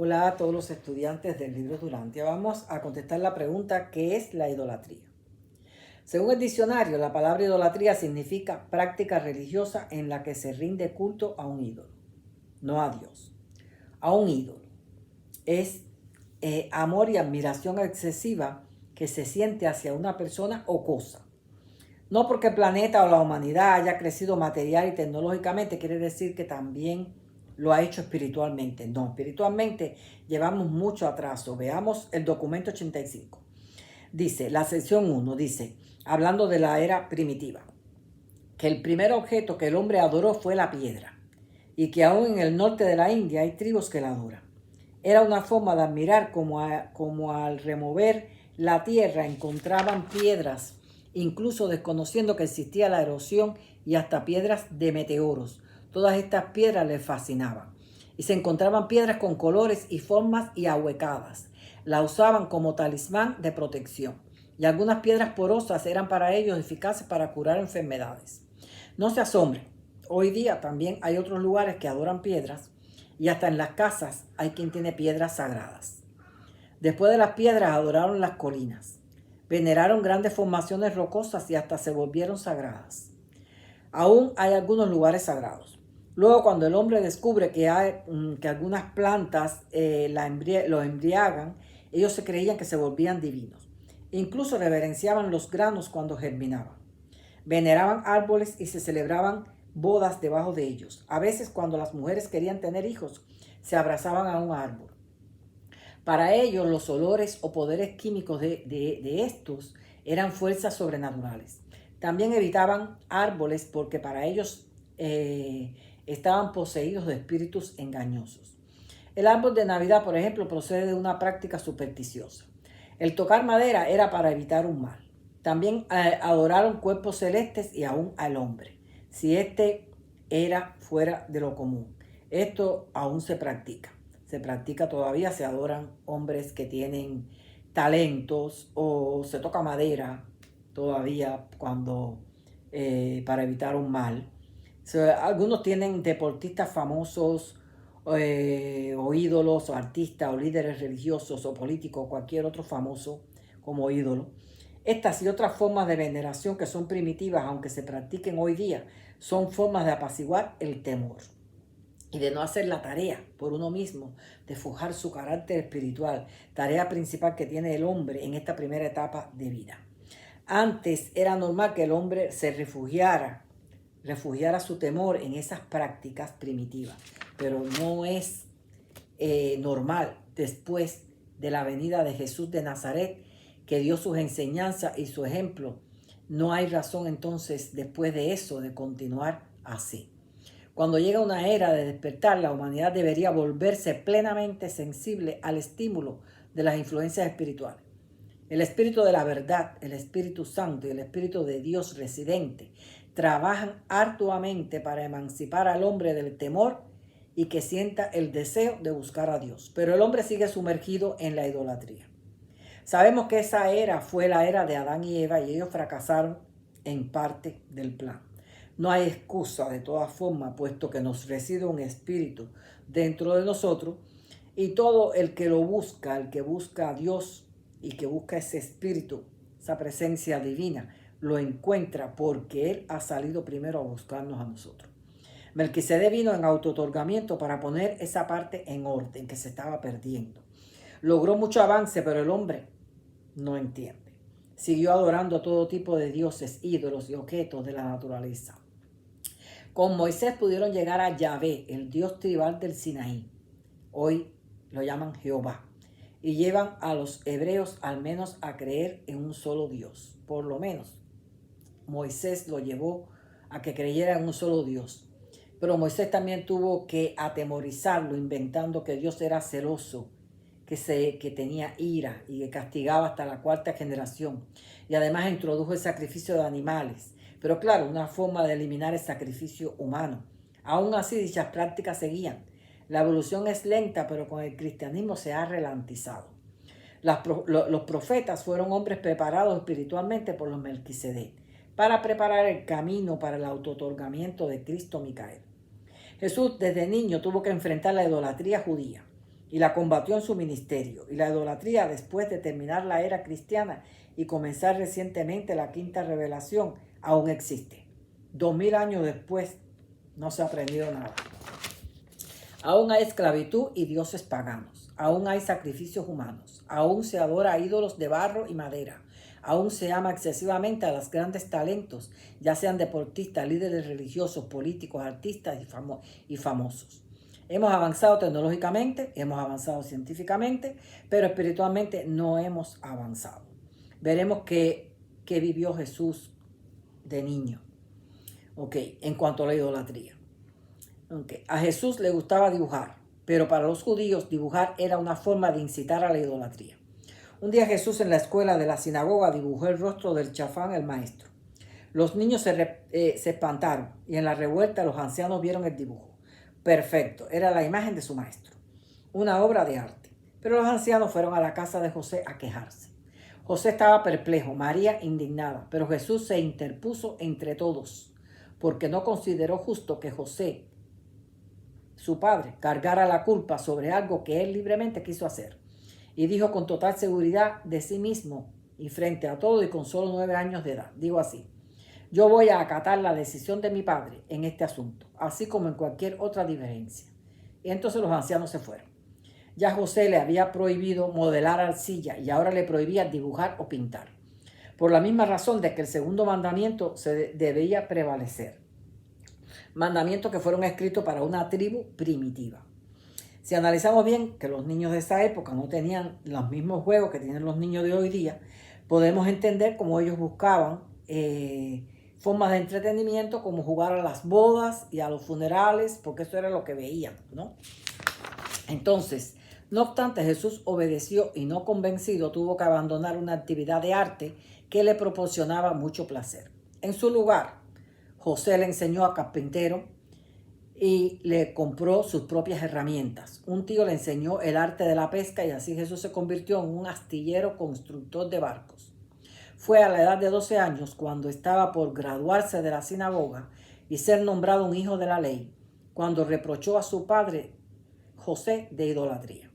Hola a todos los estudiantes del libro Durantia. Vamos a contestar la pregunta: ¿qué es la idolatría? Según el diccionario, la palabra idolatría significa práctica religiosa en la que se rinde culto a un ídolo, no a Dios, a un ídolo. Es amor y admiración excesiva que se siente hacia una persona o cosa. No porque el planeta o la humanidad haya crecido material y tecnológicamente quiere decir que también lo ha hecho espiritualmente. No, espiritualmente llevamos mucho atraso. Veamos el documento 85. Dice, la sección 1 dice, hablando de la era primitiva, que el primer objeto que el hombre adoró fue la piedra y que aún en el norte de la India hay tribus que la adoran. Era una forma de admirar como al remover la tierra encontraban piedras, incluso desconociendo que existía la erosión, y hasta piedras de meteoros. Todas estas piedras les fascinaban. Y se encontraban piedras con colores y formas y ahuecadas. La usaban como talismán de protección. Y algunas piedras porosas eran para ellos eficaces para curar enfermedades. No se asombren. Hoy día también hay otros lugares que adoran piedras, y hasta en las casas hay quien tiene piedras sagradas. Después de las piedras adoraron las colinas. Veneraron grandes formaciones rocosas y hasta se volvieron sagradas. Aún hay algunos lugares sagrados. Luego, cuando el hombre descubre que algunas plantas los embriagan, ellos se creían que se volvían divinos. Incluso reverenciaban los granos cuando germinaban. Veneraban árboles y se celebraban bodas debajo de ellos. A veces, cuando las mujeres querían tener hijos, se abrazaban a un árbol. Para ellos, los olores o poderes químicos de estos eran fuerzas sobrenaturales. También evitaban árboles porque para ellos estaban poseídos de espíritus engañosos. El árbol de Navidad, por ejemplo, procede de una práctica supersticiosa. El tocar madera era para evitar un mal. También adoraron cuerpos celestes y aún al hombre, si éste era fuera de lo común. Esto aún se practica. Se practica todavía, se adoran hombres que tienen talentos, o se toca madera todavía cuando para evitar un mal. Algunos tienen deportistas famosos, o ídolos, o artistas, o líderes religiosos, o políticos, o cualquier otro famoso como ídolo. Estas y otras formas de veneración que son primitivas, aunque se practiquen hoy día, son formas de apaciguar el temor y de no hacer la tarea por uno mismo, de forjar su carácter espiritual, tarea principal que tiene el hombre en esta primera etapa de vida. Antes era normal que el hombre se refugiara su temor en esas prácticas primitivas, pero no es normal después de la venida de Jesús de Nazaret, que dio sus enseñanzas y su ejemplo. No hay razón entonces después de eso de continuar así. Cuando llega una era de despertar, la humanidad debería volverse plenamente sensible al estímulo de las influencias espirituales. El Espíritu de la verdad, el Espíritu Santo y el Espíritu de Dios residente trabajan arduamente para emancipar al hombre del temor y que sienta el deseo de buscar a Dios. Pero el hombre sigue sumergido en la idolatría. Sabemos que esa era fue la era de Adán y Eva, y ellos fracasaron en parte del plan. No hay excusa de todas formas, puesto que nos reside un espíritu dentro de nosotros, y todo el que lo busca, el que busca a Dios y que busca ese espíritu, esa presencia divina, lo encuentra porque Él ha salido primero a buscarnos a nosotros. Melquisedec vino en autootorgamiento para poner esa parte en orden que se estaba perdiendo. Logró mucho avance, pero el hombre no entiende. Siguió adorando todo tipo de dioses, ídolos y objetos de la naturaleza. Con Moisés pudieron llegar a Yahvé, el dios tribal del Sinaí. Hoy lo llaman Jehová. Y llevan a los hebreos al menos a creer en un solo Dios. Por lo menos Moisés lo llevó a que creyera en un solo Dios. Pero Moisés también tuvo que atemorizarlo, inventando que Dios era celoso, que tenía ira y que castigaba hasta la cuarta generación. Y además introdujo el sacrificio de animales. Pero claro, una forma de eliminar el sacrificio humano. Aún así, dichas prácticas seguían. La evolución es lenta, pero con el cristianismo se ha ralentizado. Los profetas fueron hombres preparados espiritualmente por los Melquisedec para preparar el camino para el autootorgamiento de Cristo Micael. Jesús desde niño tuvo que enfrentar la idolatría judía. y la combatió en su ministerio. Y la idolatría, después de terminar la era cristiana y comenzar recientemente la quinta revelación, aún existe. 2000 años después no se ha aprendido nada. Aún hay esclavitud y dioses paganos. Aún hay sacrificios humanos. Aún se adora a ídolos de barro y madera. Aún se ama excesivamente a los grandes talentos, ya sean deportistas, líderes religiosos, políticos, artistas y famosos. Hemos avanzado tecnológicamente, hemos avanzado científicamente, pero espiritualmente no hemos avanzado. Veremos qué vivió Jesús de niño. En cuanto a la idolatría. A Jesús le gustaba dibujar, pero para los judíos dibujar era una forma de incitar a la idolatría. Un día Jesús en la escuela de la sinagoga dibujó el rostro del Chafán, el maestro. Los niños se espantaron y en la revuelta los ancianos vieron el dibujo. Perfecto, era la imagen de su maestro. Una obra de arte. Pero los ancianos fueron a la casa de José a quejarse. José estaba perplejo, María indignada, pero Jesús se interpuso entre todos, porque no consideró justo que José, su padre, cargara la culpa sobre algo que él libremente quiso hacer. Y dijo con total seguridad de sí mismo y frente a todo y con solo 9 años de edad. Digo así: yo voy a acatar la decisión de mi padre en este asunto, así como en cualquier otra diferencia. Y entonces los ancianos se fueron. Ya José le había prohibido modelar arcilla y ahora le prohibía dibujar o pintar, por la misma razón de que el segundo mandamiento se debía prevalecer. Mandamientos que fueron escritos para una tribu primitiva. Si analizamos bien que los niños de esa época no tenían los mismos juegos que tienen los niños de hoy día, podemos entender cómo ellos buscaban formas de entretenimiento, como jugar a las bodas y a los funerales, porque eso era lo que veían, ¿no? Entonces, no obstante, Jesús obedeció y no convencido tuvo que abandonar una actividad de arte que le proporcionaba mucho placer. En su lugar, José le enseñó a carpintero y le compró sus propias herramientas. Un tío le enseñó el arte de la pesca y así Jesús se convirtió en un astillero constructor de barcos. Fue a la edad de 12 años, cuando estaba por graduarse de la sinagoga y ser nombrado un hijo de la ley, cuando reprochó a su padre José de idolatría.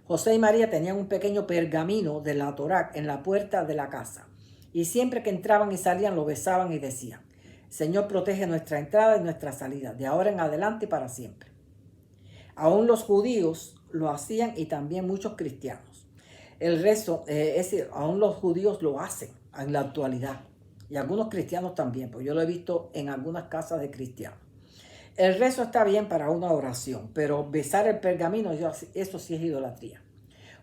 José y María tenían un pequeño pergamino de la Torá en la puerta de la casa, y siempre que entraban y salían lo besaban y decían: Señor, protege nuestra entrada y nuestra salida, de ahora en adelante y para siempre. Aún los judíos lo hacían y también muchos cristianos. El resto, es decir, aún los judíos lo hacen en la actualidad. Y algunos cristianos también, pues yo lo he visto en algunas casas de cristianos. El rezo está bien para una oración, pero besar el pergamino, eso sí es idolatría.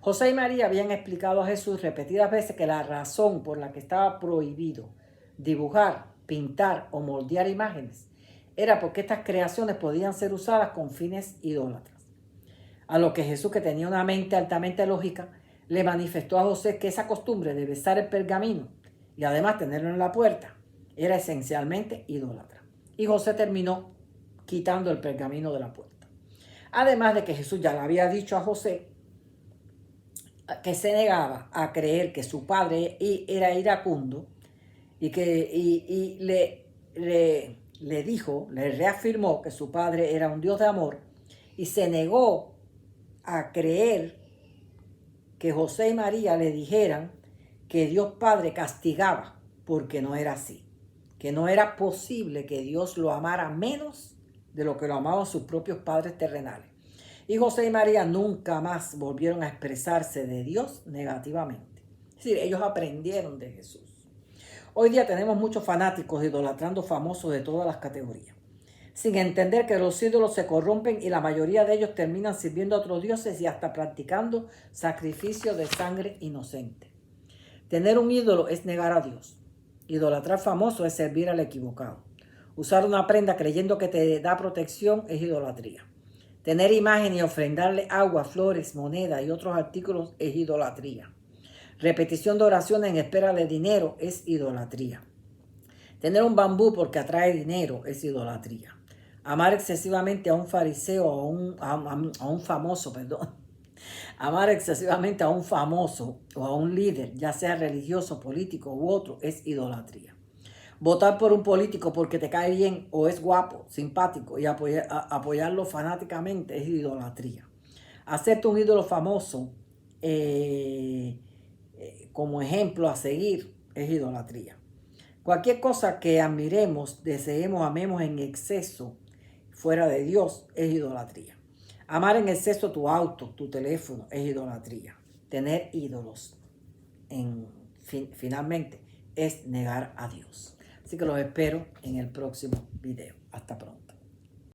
José y María habían explicado a Jesús repetidas veces que la razón por la que estaba prohibido dibujar, pintar o moldear imágenes era porque estas creaciones podían ser usadas con fines idólatras. A lo que Jesús, que tenía una mente altamente lógica, le manifestó a José que esa costumbre de besar el pergamino y además tenerlo en la puerta era esencialmente idólatra. Y José terminó quitando el pergamino de la puerta. Además de que Jesús ya le había dicho a José que se negaba a creer que su padre era iracundo y le dijo, le reafirmó que su padre era un Dios de amor, y se negó a creer que José y María le dijeran que Dios Padre castigaba, porque no era así, que no era posible que Dios lo amara menos de lo que lo amaban sus propios padres terrenales. Y José y María nunca más volvieron a expresarse de Dios negativamente. Es decir, ellos aprendieron de Jesús. Hoy día tenemos muchos fanáticos idolatrando famosos de todas las categorías, sin entender que los ídolos se corrompen y la mayoría de ellos terminan sirviendo a otros dioses y hasta practicando sacrificios de sangre inocente. Tener un ídolo es negar a Dios. Idolatrar famoso es servir al equivocado. Usar una prenda creyendo que te da protección es idolatría. Tener imagen y ofrendarle agua, flores, moneda y otros artículos es idolatría. Repetición de oraciones en espera de dinero es idolatría. Tener un bambú porque atrae dinero es idolatría. Amar excesivamente a un fariseo o a un famoso, Amar excesivamente a un famoso o a un líder, ya sea religioso, político u otro, es idolatría. Votar por un político porque te cae bien o es guapo, simpático y apoyarlo fanáticamente es idolatría. Hacerte un ídolo famoso como ejemplo a seguir es idolatría. Cualquier cosa que admiremos, deseemos, amemos en exceso fuera de Dios es idolatría. Amar en exceso tu auto, tu teléfono es idolatría. Tener ídolos finalmente es negar a Dios. Así que los espero en el próximo video. Hasta pronto.